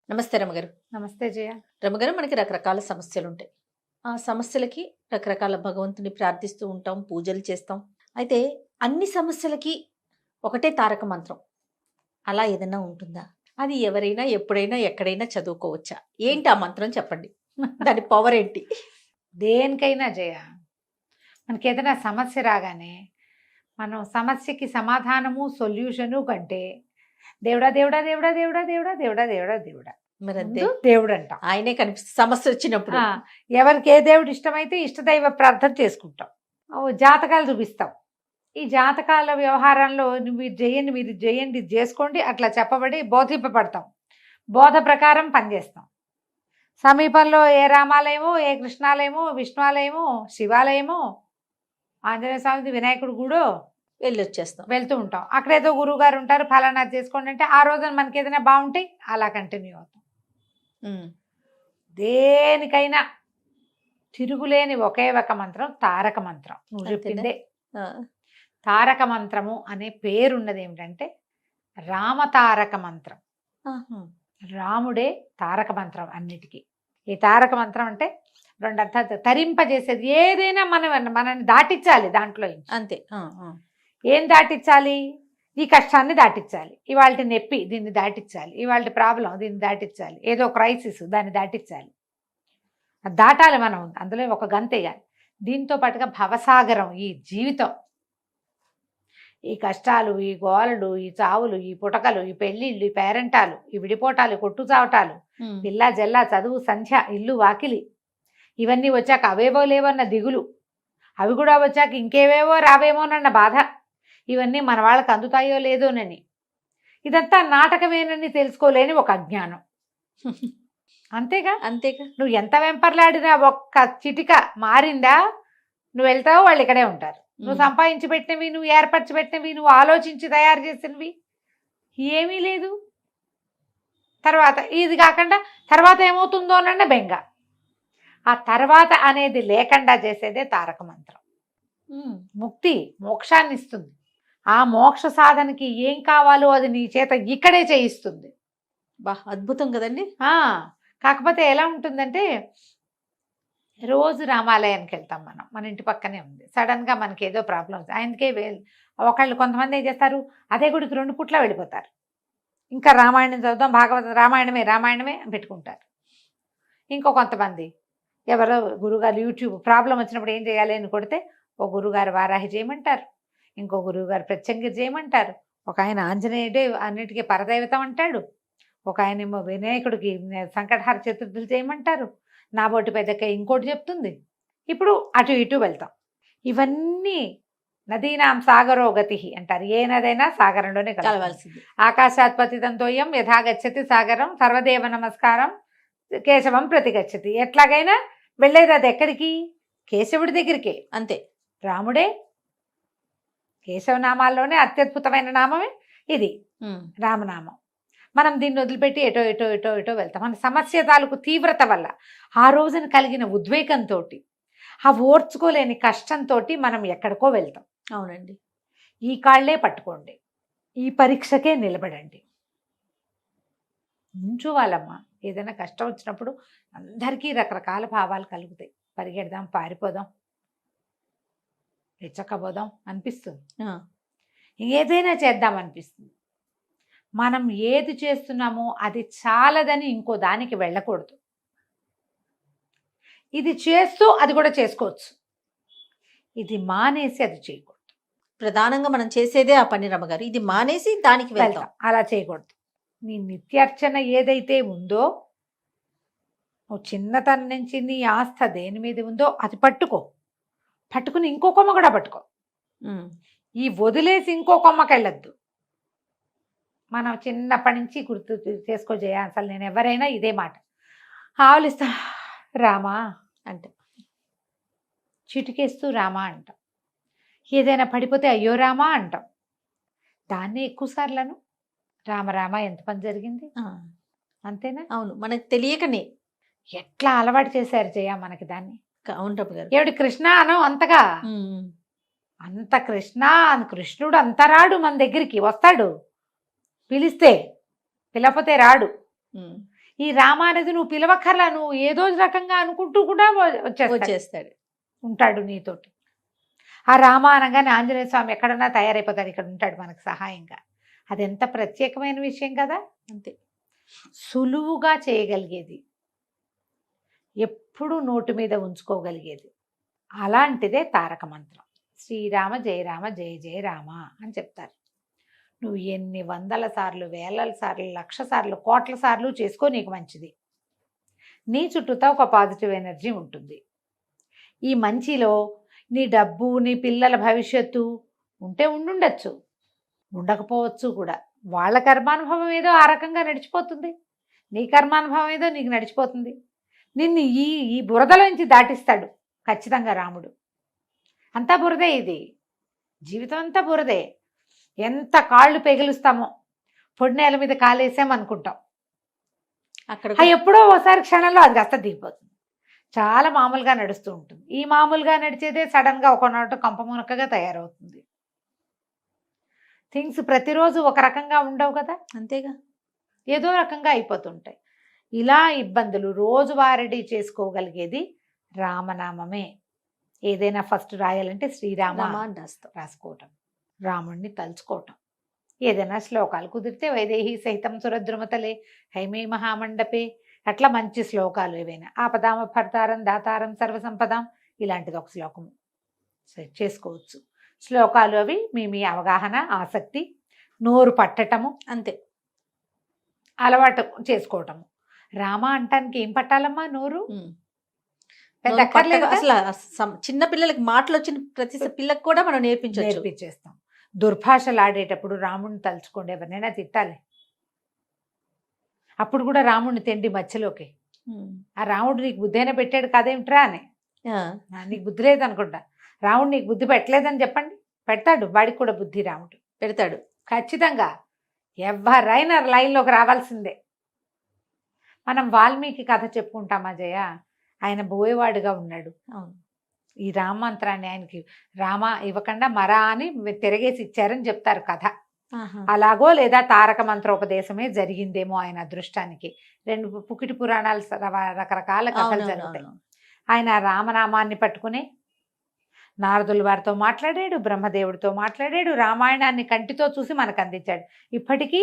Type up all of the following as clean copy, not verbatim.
నమస్తే రమగారు. నమస్తే జయ. రమగారు, మనకి రకరకాల సమస్యలు ఉంటాయి. ఆ సమస్యలకి రకరకాల భగవంతుని ప్రార్థిస్తూ ఉంటాం, పూజలు చేస్తాం. అయితే అన్ని సమస్యలకి ఒకటే తారక మంత్రం అలా ఏదైనా ఉంటుందా? అది ఎవరైనా ఎప్పుడైనా ఎక్కడైనా చదువుకోవచ్చా? ఏంటి ఆ మంత్రం చెప్పండి? దాని పవర్ ఏంటి? దేనికైనా జయ, మనకి ఏదైనా సమస్య రాగానే మనం సమస్యకి సమాధానము సొల్యూషను కంటే దేవుడా దేవుడా దేవుడా దేవుడా దేవుడా దేవుడా దేవుడా దేవుడా మరి అంతే, ముందు దేవుడు అంటాం. ఆయనే కనిపిస్తుంది సమస్య వచ్చినప్పుడు. ఎవరికి ఏ దేవుడు ఇష్టమైతే ఇష్టదైవ ప్రార్థన చేసుకుంటాం. జాతకాలు చూపిస్తాం. ఈ జాతకాల వ్యవహారంలో మీరు చేయండి, మీరు చేయండి, ఇది చేసుకోండి అట్లా చెప్పబడి బోధింపబడతాం. బోధ ప్రకారం పనిచేస్తాం. సమీపంలో ఏ రామాలయమో, ఏ కృష్ణాలయమో, విష్ణువాలయమో, శివాలయమో, ఆంజనేయ స్వామిది, వినాయకుడు కూడా వెళ్ళొచ్చేస్తాం, వెళ్తూ ఉంటాం. అక్కడేదో గురువు గారు ఉంటారు, ఫలానా చేసుకోండి అంటే ఆ రోజున మనకి ఏదైనా బాగుంటాయి, అలా కంటిన్యూ అవుతాం. దేనికైనా తిరుగులేని ఒకే ఒక మంత్రం తారక మంత్రం. నువ్వు చెప్పిందే తారక మంత్రము అనే పేరున్నది. ఏమిటంటే రామతారక మంత్రం. రాముడే తారక మంత్రం అన్నిటికీ. ఈ తారక మంత్రం అంటే రెండు అర్థాలు, తరింపజేసేది. ఏదైనా మనల్ని దాటించాలి దాంట్లో. అంతే. ఏం దాటించాలి? ఈ కష్టాన్ని దాటించాలి, ఇవాళ నొప్పి దీన్ని దాటించాలి, ఇవాళ ప్రాబ్లం దీన్ని దాటించాలి, ఏదో క్రైసిస్ దాన్ని దాటించాలి. దాటాలి మనం, అందులో ఒక గంతేయాలి. దీంతో పాటుగా భవసాగరం, ఈ జీవితం, ఈ కష్టాలు, ఈ గోలలు, ఈ చావులు, ఈ పుటకలు, ఈ పెళ్ళిళ్ళు, ఈ పేరెంటాలు, ఈ విడిపోటాలు, కొట్టు చావటాలు, పిల్ల జల్లా, చదువు, సంధ్య, ఇల్లు వాకిలి, ఇవన్నీ వచ్చాక అవేవో లేవన్న దిగులు, అవి కూడా వచ్చాక ఇంకేవేవో రావేమోనన్న బాధ, ఇవన్నీ మన వాళ్ళకి అందుతాయో లేదోనని, ఇదంతా నాటకమేనని తెలుసుకోలేని ఒక అజ్ఞానం. అంతేగా అంతేగా. నువ్వు ఎంత వెంపర్లాడినా ఒక్క చిటిక మారిందా, నువ్వు వెళ్తావు, వాళ్ళు ఇక్కడే ఉంటారు. నువ్వు సంపాదించి పెట్టినవి, నువ్వు ఏర్పరిచి పెట్టినవి, నువ్వు ఆలోచించి తయారు చేసినవి ఏమీ లేదు. తర్వాత ఇది కాకుండా తర్వాత ఏమవుతుందోనన్న బెంగ. ఆ తర్వాత అనేది లేకుండా చేసేదే తారక మంత్రం. ముక్తి, మోక్షాన్ని ఇస్తుంది. ఆ మోక్ష సాధనకి ఏం కావాలో అది నీ చేత ఇక్కడే చేయిస్తుంది. బా అద్భుతం కదండి. కాకపోతే ఎలా ఉంటుందంటే, రోజు రామాలయానికి వెళ్తాం మనం, మన ఇంటి పక్కనే ఉంది. సడన్గా మనకి ఏదో ప్రాబ్లమ్స్, ఆయనకే ఒకళ్ళు కొంతమంది ఏం చేస్తారు, అదే గుడికి 2 పూట్ల వెళ్ళిపోతారు. ఇంకా రామాయణం చదువుదాం, భాగవతం, రామాయణమే రామాయణమే పెట్టుకుంటారు. ఇంకో కొంతమంది ఎవరో గురుగారు యూట్యూబ్ ప్రాబ్లం వచ్చినప్పుడు ఏం చేయాలి అని కొడితే, ఒక గురుగారు వారాహి చేయమంటారు, ఇంకో గురువుగారు ప్రత్యంగిరి చేయమంటారు, ఒక ఆయన ఆంజనేయుడే అన్నిటికీ పరదైవతం అంటాడు, ఒక ఆయన ఏమో వినాయకుడికి సంకటహార చతుర్థులు చేయమంటారు, నా బోటి పెద్దక్క ఇంకోటి చెప్తుంది. ఇప్పుడు అటు ఇటు వెళ్తాం. ఇవన్నీ నదీనాం సాగరో గతి అంటారు. ఏ నదైనా సాగరంలోనే కలవాల్సింది. ఆకాశాత్ పతితంతోయం యథా గచ్చతి సాగరం సర్వదేవ నమస్కారం కేశవం ప్రతిగచ్చతి. ఎట్లాగైనా వెళ్ళేది అది ఎక్కడికి? కేశవుడి దగ్గరికే. అంతే. రాముడే. కేశవనామాల్లోనే అత్యద్భుతమైన నామమే ఇది రామనామం. మనం దీన్ని వదిలిపెట్టి ఎటో ఎటో ఎటో ఎటో వెళ్తాం. మన సమస్య తాలూకు తీవ్రత వల్ల, ఆ రోజున కలిగిన ఉద్వేగంతో, ఆ ఓర్చుకోలేని కష్టంతో మనం ఎక్కడికో వెళ్తాం. అవునండి. ఈ కాళ్లే పట్టుకోండి, ఈ పరీక్షకే నిలబడండి. నుంచోవాలమ్మా. ఏదైనా కష్టం వచ్చినప్పుడు అందరికీ రకరకాల భావాలు కలుగుతాయి. పరిగెడదాం, పారిపోదాం, రెచ్చకపోదాం అనిపిస్తుంది, ఏదైనా చేద్దాం అనిపిస్తుంది. మనం ఏది చేస్తున్నామో అది చాలదని ఇంకో దానికి వెళ్ళకూడదు. ఇది చేస్తూ అది కూడా చేసుకోవచ్చు, ఇది మానేసి అది చేయకూడదు. ప్రధానంగా మనం చేసేదే ఆ పని రమగారు. ఇది మానేసి దానికి వెళ్తాం, అలా చేయకూడదు. నీ నిత్యార్చన ఏదైతే ఉందో, నువ్వు చిన్నతనం నుంచి నీ ఆస్థ దేని మీద ఉందో అది పట్టుకుని ఇంకో కొమ్మ కూడా పట్టుకో. ఈ వదిలేసి ఇంకో కొమ్మకి వెళ్ళొద్దు. మనం చిన్నప్పటి నుంచి గుర్తు చేసుకోజేయ. అసలు నేను ఎవరైనా ఇదే మాట, ఆవులిస్తా రామా అంటే, చిటికేస్తూ రామా అంటాం. ఏదైనా పడిపోతే అయ్యో రామా అంటాం. దాన్ని ఎక్కువసార్లను రామరామ ఎంత పని జరిగింది, అంతేనా? అవును, మనకు తెలియకనే ఎట్లా అలవాటు చేశారు జయ మనకి దాన్ని. అవును రమగారు. ఏమిటి కృష్ణ అను అంతగా, అంత కృష్ణుడు అంత రాడు మన దగ్గరికి. వస్తాడు పిలిస్తే, పిలకపోతే రాడు. ఈ రామ అనేది నువ్వు పిలవక్కర్లా, నువ్వు ఏదో రకంగా అనుకుంటూ కూడా వచ్చేస్తాడు. ఉంటాడు నీతోటి. ఆ రామ అనగానే ఆంజనేయ స్వామి ఎక్కడన్నా తయారైపోతాడు, ఇక్కడ ఉంటాడు మనకు సహాయంగా. అది ఎంత ప్రత్యేకమైన విషయం కదా. అంతే సులువుగా చేయగలిగేది, ఎప్పుడు నోటి మీద ఉంచుకోగలిగేది. అలాంటిదే తారక మంత్రం. శ్రీరామ జయ రామ జయ జయ రామ అని చెప్తారు. నువ్వు ఎన్ని వందల సార్లు, వేల సార్లు, లక్ష సార్లు, కోట్ల సార్లు చేసుకో, నీకు మంచిది. నీ చుట్టూతో ఒక పాజిటివ్ ఎనర్జీ ఉంటుంది. ఈ మంచిలో నీ డబ్బు, నీ పిల్లల భవిష్యత్తు ఉంటే ఉండుండొచ్చు, ఉండకపోవచ్చు కూడా. వాళ్ళ కర్మానుభవం ఏదో ఆ రకంగా నడిచిపోతుంది, నీ కర్మానుభవం ఏదో నీకు నడిచిపోతుంది. నిన్ను ఈ బురదలోంచి దాటిస్తాడు ఖచ్చితంగా రాముడు. అంతా బురదే, ఇది జీవితం అంతా బురదే. ఎంత కాళ్ళు పెగిలుస్తామో, పొడి నేల మీద కాలేసామనుకుంటాం, అక్కడ ఎప్పుడో ఒకసారి క్షణంలో అది కాస్త దిగిపోతుంది. చాలా మామూలుగా నడుస్తూ ఉంటుంది. ఈ మామూలుగా నడిచేదే సడన్గా ఒక నోట కంపమునకగా తయారవుతుంది. థింగ్స్ ప్రతిరోజు ఒక రకంగా ఉండవు కదా, అంతేగా, ఏదో రకంగా అయిపోతుంటాయి. ఇలా ఇబ్బందులు రోజువారీ చేసుకోగలిగేది రామనామమే. ఏదైనా ఫస్ట్ రాయాలంటే శ్రీరామ రాసుకోవటం, రాముణ్ణి తలుచుకోవటం. ఏదైనా శ్లోకాలు కుదిరితే వైదేహి సహితం సురద్రుమతలే హైమే మహామండపే, అట్లా మంచి శ్లోకాలు ఏవైనా, ఆపదామ భర్తారం దాతారం సర్వసంపదాం, ఇలాంటిది ఒక శ్లోకము చేసుకోవచ్చు. శ్లోకాలు అవి మీ అవగాహన, ఆసక్తి, నోరు పట్టటము, అంతే అలవాటు చేసుకోవటము. రామ అంటానికి ఏం పట్టాలమ్మా, నోరు పెద్ద అక్కర్లేదు. అసలు చిన్న పిల్లలకి మాటలు వచ్చిన ప్రతి పిల్లకి కూడా మనం నేర్పించేస్తాం. దుర్భాషలు ఆడేటప్పుడు రాముడిని తలుచుకోండి, ఎవరినైనా తిట్టాలి, అప్పుడు కూడా రాముడిని తెండి మధ్యలోకి. ఆ రాముడు నీకు బుద్ధి అయినా పెట్టాడు కాదేమిట్రా అని, నీకు బుద్ధి లేదనుకుంటా, రాముడు నీకు బుద్ధి పెట్టలేదని చెప్పండి, పెడతాడు. వాడికి కూడా బుద్ధి రాముడు పెడతాడు ఖచ్చితంగా. ఎవరైనా లైన్లోకి రావాల్సిందే. మనం వాల్మీకి కథ చెప్పుకుంటామా జయ, ఆయన బోయేవాడుగా ఉన్నాడు. ఈ రామంత్రాన్ని ఆయనకి రామ ఇవ్వకుండా మరా అని తిరగేసి ఇచ్చారని చెప్తారు కథ. అలాగో లేదా తారక మంత్రోపదేశమే జరిగిందేమో ఆయన అదృష్టానికి. 2 పుకిటి పురాణాలు, రకరకాల కథలు జరుగుతాయి. ఆయన రామనామాన్ని పట్టుకుని నారదుల వారితో మాట్లాడాడు, బ్రహ్మదేవుడితో మాట్లాడాడు, రామాయణాన్ని కంటితో చూసి మనకు అందించాడు. ఇప్పటికీ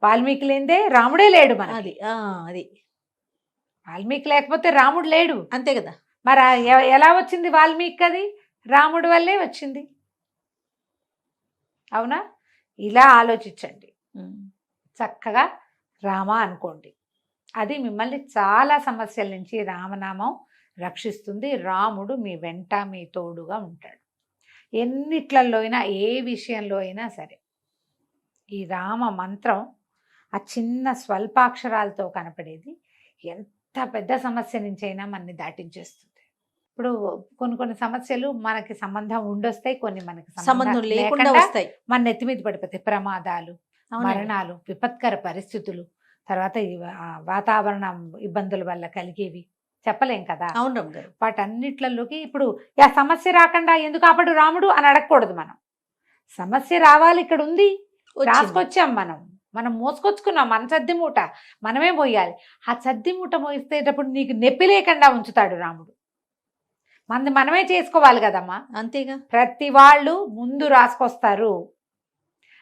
వాల్మీకి లేదే రాముడే లేడు మనది. అది వాల్మీకి లేకపోతే రాముడు లేడు, అంతే కదా. మరి ఎలా వచ్చింది వాల్మీకి? అది రాముడి వల్లే వచ్చింది, అవునా? ఇలా ఆలోచించండి, చక్కగా రామ అనుకోండి. అది మిమ్మల్ని చాలా సమస్యల నుంచి రామనామం రక్షిస్తుంది. రాముడు మీ వెంట, మీ తోడుగా ఉంటాడు. ఎన్నిట్లలో అయినా, ఏ విషయంలో అయినా సరే ఈ రామ మంత్రం ఆ చిన్న స్వల్పాక్షరాలతో కనపడేది ఎంత పెద్ద సమస్య నుంచి అయినా మనని దాటించేస్తుంది. ఇప్పుడు కొన్ని సమస్యలు మనకి సంబంధం ఉండొస్తాయి, కొన్ని మనకి సంబంధం లేకుండా వస్తాయి, మన నెత్తి మీద పడిపోతాయి. ప్రమాదాలు, మరణాలు, విపత్కర పరిస్థితులు, తర్వాత వాతావరణ ఇబ్బందుల వల్ల కలిగేవి చెప్పలేం కదా. అవును, వాటన్నిట్లలోకి ఇప్పుడు ఆ సమస్య రాకుండా ఎందుకు ఆపడు రాముడు అని అడగకూడదు. మనం సమస్య రావాలి, ఇక్కడ ఉంది, రాసుకొచ్చాం, మనం మోసుకొచ్చుకున్నాం. మన సద్ది మూట మనమే మోయాలి. ఆ సద్ది మూట మోయిస్తేటప్పుడు నీకు నొప్పి లేకుండా ఉంచుతాడు రాముడు. మనమే చేసుకోవాలి కదమ్మా, అంతేగా. ప్రతి వాళ్ళు ముందు రాసుకొస్తారు,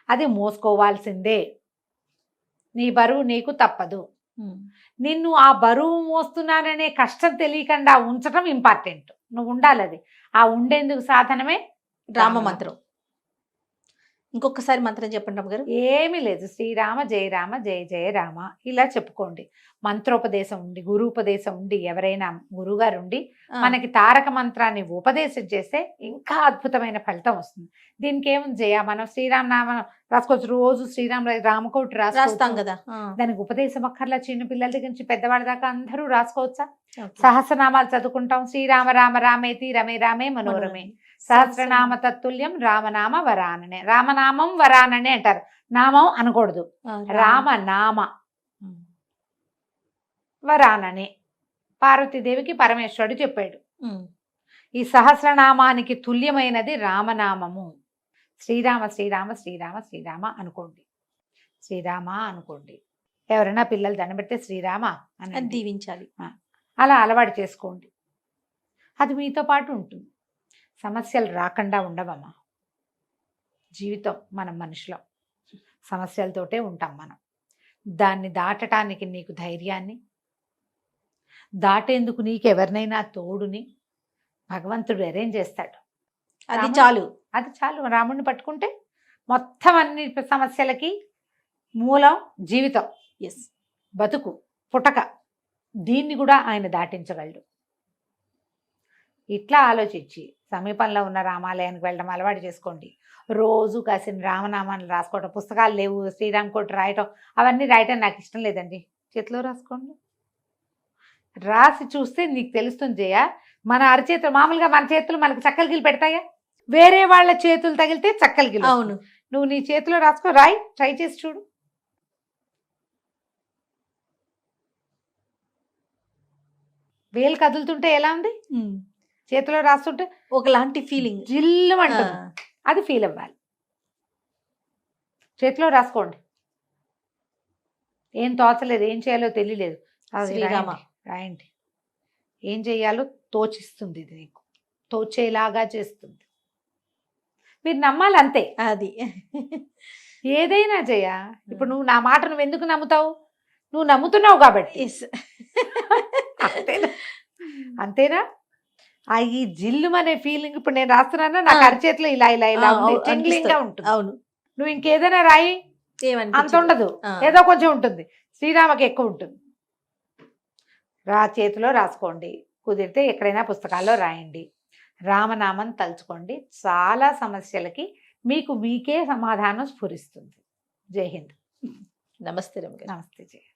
అది మోసుకోవాల్సిందే. నీ బరువు నీకు తప్పదు. నిన్ను ఆ బరువు మోస్తున్నాననే కష్టం తెలియకుండా ఉంచడం ఇంపార్టెంట్. నువ్వు ఉండాలి, అది ఆ ఉండేందుకు సాధనమే రామ మంత్రం. ఇంకొకసారి మంత్రం చెప్పండి అమ్మగారు. ఏమీ లేదు, శ్రీరామ జయ రామ జయ జయ రామ ఇలా చెప్పుకోండి. మంత్రోపదేశం ఉండి, గురుపదేశం ఉండి, ఎవరైనా గురుగారు ఉండి మనకి తారక మంత్రాన్ని ఉపదేశం చేస్తే ఇంకా అద్భుతమైన ఫలితం వస్తుంది. దీనికి ఏముంది జయ, మనం శ్రీరామ నామం రాసుకోవచ్చు, రోజు శ్రీరామ రామకోటి రాస్తాం కదా, దానికి ఉపదేశం అక్కర్లా. చిన్న పిల్లల దగ్గర నుంచి పెద్దవాళ్ళ దాకా అందరూ రాసుకోవచ్చా? సహస్రనామాలు చదువుకుంటాం. శ్రీరామ రామ రామేతి రమే రామే మనోరమే సహస్రనామ తత్తుల్యం రామనామ వరాననే. రామనామం వరాననే అంటారు, నామం అనకూడదు. రామనామ వరాననే పార్వతీదేవికి పరమేశ్వరుడు చెప్పాడు. ఈ సహస్రనామానికి తుల్యమైనది రామనామము. శ్రీరామ శ్రీరామ శ్రీరామ శ్రీరామ అనుకోండి, శ్రీరామ అనుకోండి. ఎవరైనా పిల్లలు దండం పెడితే శ్రీరామ అది అని దీవించాలి. అలా అలవాటు చేసుకోండి. అది మీతో పాటు ఉంటుంది. సమస్యలు రాకుండా ఉండవమ్మా. జీవితం మనం మనుషులం, సమస్యలతోటే ఉంటాం మనం. దాన్ని దాటటానికి నీకు ధైర్యాన్ని, దాటేందుకు నీకు ఎవరినైనా తోడుని భగవంతుడు అరేంజ్ చేస్తాడు. అది రాముడు- చాలు. అది చాలు. రాముడిని పట్టుకుంటే మొత్తం అన్ని సమస్యలకి మూలం జీవితం, ఎస్. బతుకు, పుటక. దీన్ని కూడా ఆయన దాటించగలడు. ఇట్లా ఆలోచించి సమీపంలో ఉన్న రామాలయానికి వెళ్ళడం అలవాటు చేసుకోండి. రోజు కాసిన రామనామాన్ని రాసుకోవటం, పుస్తకాలు లేవు శ్రీరామ్ కోటి రాయటం, అవన్నీ రాయటం నాకు ఇష్టం లేదండి. చేతిలో రాసుకోండి. రాసి చూస్తే నీకు తెలుస్తుంది జయ. మన అరచేతులు మామూలుగా మన చేతులు మనకి చక్కలు గిల్లు పెడతాయా? వేరే వాళ్ళ చేతులు తగిలితే చక్కలు గిల్లు. అవును. నువ్వు నీ చేతిలో రాసుకో, రాయి, ట్రై చేసి చూడు. వేలు కదులుతుంటే ఎలా ఉంది? చేతిలో రాస్తుంటే ఒకలాంటి ఫీలింగ్. జిల్లు అంటుంది. అది ఫీల్ అవ్వాలి. చేతిలో రాసుకోండి. ఏం తోచలేదు, ఏం చేయాలో తెలియలేదు, అది శ్రీరామ. రాయండి. ఏం చేయాలో తోచిస్తుంది. ఇది నీకు తోచేలాగా చేస్తుంది. మీరు నమ్మాలి అంతే. అది ఏదైనా జయ. ఇప్పుడు నువ్వు నా మాట నువ్వు ఎందుకు నమ్ముతావు? నువ్వు నమ్ముతున్నావు కాబట్టి. ఎస్. అంతేనా? అంతేనా? ఆ ఈ జిల్లు అనే ఫీలింగ్ ఇప్పుడు నేను రాస్తున్నానా, నాకు అరచేతిలో ఇలా ఇలా ఇలా ఉంది, tingling గా ఉంటుంది. అవును. నువ్వు ఇంకేదైనా రాయి, అంత ఏమనిపించదు. ఉండదు, ఏదో కొంచెం ఉంటుంది. శ్రీరామకి ఎక్కువ ఉంటుంది. చేతిలో రాసుకోండి. కుదిరితే ఎక్కడైనా పుస్తకాల్లో రాయండి. రామనామం తలుచుకోండి. చాలా సమస్యలకి మీకు మీకే సమాధానం స్ఫురిస్తుంది. జై హింద్. నమస్తే రమ్య గారు. నమస్తే జయ.